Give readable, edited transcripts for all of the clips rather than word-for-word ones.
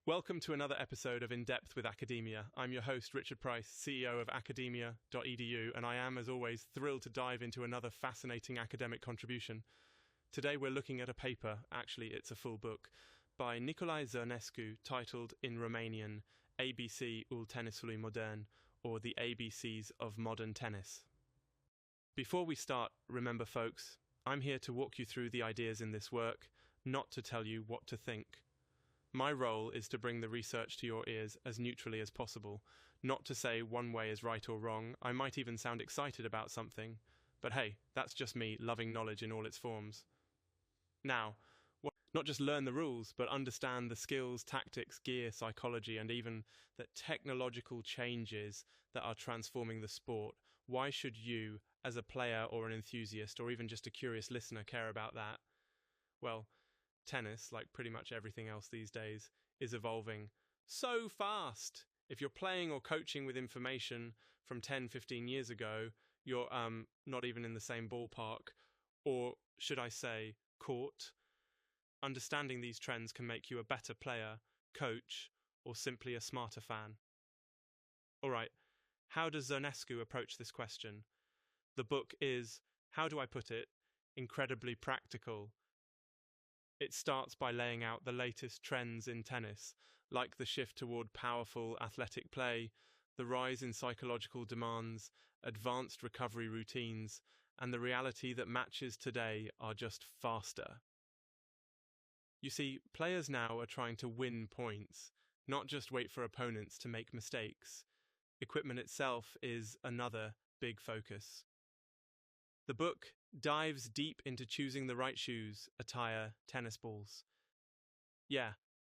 Welcome to another episode of In Depth with Academia. I'm your host, Richard Price, CEO of academia.edu, and I am, as always, thrilled to dive into another fascinating academic contribution. Today we're looking at a paper, actually it's a full book, by Nicolae Zărnescu titled in Romanian, ABC-ul tenisului modern, or The ABCs of Modern Tennis. Before we start, remember folks, I'm here to walk you through the ideas in this work, not to tell you what to think. My role is to bring the research to your ears as neutrally as possible, not to say one way is right or wrong. I might even sound excited about something, but hey, that's just me loving knowledge in all its forms. Now, not just learn the rules, but understand the skills, tactics, gear, psychology, and even the technological changes that are transforming the sport. Why should you, as a player or an enthusiast, or even just a curious listener, care about that? Well, tennis, like pretty much everything else these days, is evolving so fast. If you're playing or coaching with information from 10, 15 years ago, you're not even in the same ballpark, or should I say, court. Understanding these trends can make you a better player, coach, or simply a smarter fan. All right, how does Zărnescu approach this question? The book is, how do I put it, incredibly practical. It starts by laying out the latest trends in tennis, like the shift toward powerful athletic play, the rise in psychological demands, advanced recovery routines, and the reality that matches today are just faster. You see, players now are trying to win points, not just wait for opponents to make mistakes. Equipment itself is another big focus. The book dives deep into choosing the right shoes, attire, tennis balls. Yeah,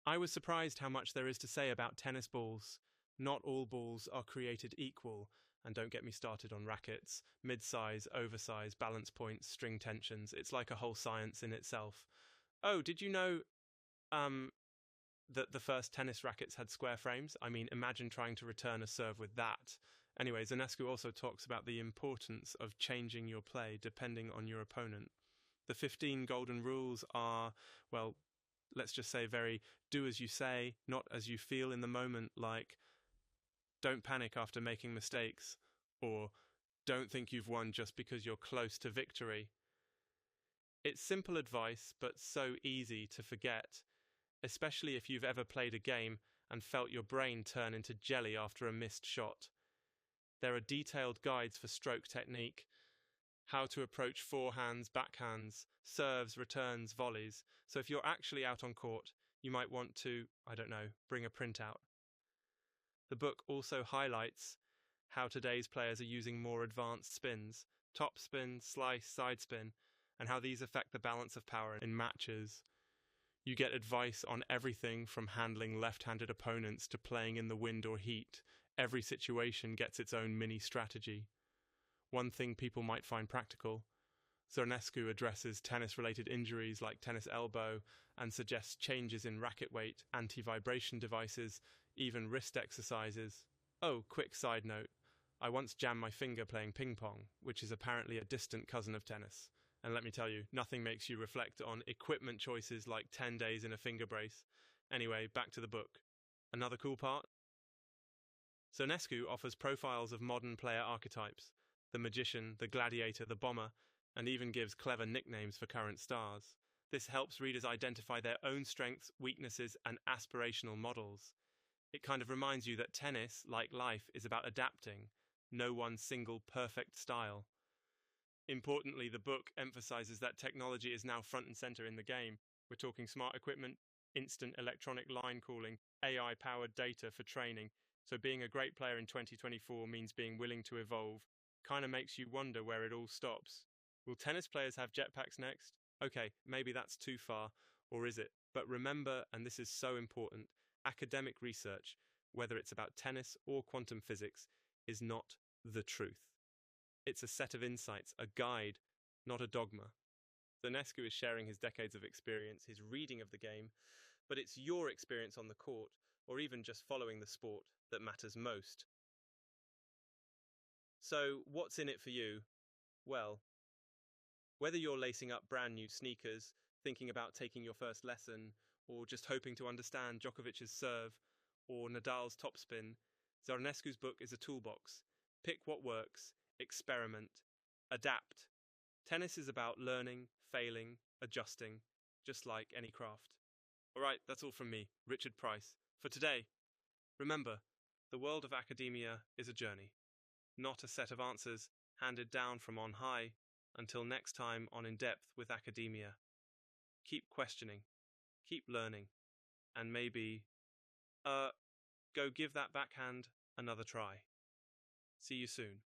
I was surprised how much there is to say about tennis balls. Not all balls are created equal, and don't get me started on rackets, mid-size, oversize, balance points, string tensions. It's like a whole science in itself. Oh, did you know that the first tennis rackets had square frames? I mean, imagine trying to return a serve with that. Anyway, Zărnescu also talks about the importance of changing your play depending on your opponent. The 15 golden rules are, well, let's just say very do as you say, not as you feel in the moment, like don't panic after making mistakes, or don't think you've won just because you're close to victory. It's simple advice, but so easy to forget, especially if you've ever played a game and felt your brain turn into jelly after a missed shot. There are detailed guides for stroke technique, how to approach forehands, backhands, serves, returns, volleys. So if you're actually out on court, you might want to, bring a printout. The book also highlights how today's players are using more advanced spins, top spin, slice, side spin, and how these affect the balance of power in matches. You get advice on everything from handling left-handed opponents to playing in the wind or heat. Every situation gets its own mini strategy. One thing people might find practical, Zărnescu addresses tennis-related injuries like tennis elbow and suggests changes in racket weight, anti-vibration devices, even wrist exercises. Oh, quick side note, I once jammed my finger playing ping pong, which is apparently a distant cousin of tennis. And let me tell you, nothing makes you reflect on equipment choices like 10 days in a finger brace. Anyway, back to the book. Another cool part? Zărnescu offers profiles of modern player archetypes, the magician, the gladiator, the bomber, and even gives clever nicknames for current stars. This helps readers identify their own strengths, weaknesses, and aspirational models. It kind of reminds you that tennis, like life, is about adapting, no one single perfect style. Importantly, the book emphasizes that technology is now front and center in the game. We're talking smart equipment, instant electronic line calling, AI-powered data for training. So being a great player in 2024 means being willing to evolve. Kind of makes you wonder where it all stops. Will tennis players have jetpacks next? Okay, maybe that's too far, or is it? But remember, and this is so important, academic research, whether it's about tennis or quantum physics, is not the truth. It's a set of insights, a guide, not a dogma. Zărnescu is sharing his decades of experience, his reading of the game, but it's your experience on the court, or even just following the sport, that matters most. So, what's in it for you? Well, whether you're lacing up brand new sneakers, thinking about taking your first lesson, or just hoping to understand Djokovic's serve or Nadal's topspin, Zărnescu's book is a toolbox. Pick what works, experiment, adapt. Tennis is about learning, failing, adjusting, just like any craft. All right, that's all from me, Richard Price, for today. Remember, the world of academia is a journey, not a set of answers handed down from on high. Until next time on In Depth with Academia. Keep questioning, keep learning, and maybe, go give that backhand another try. See you soon.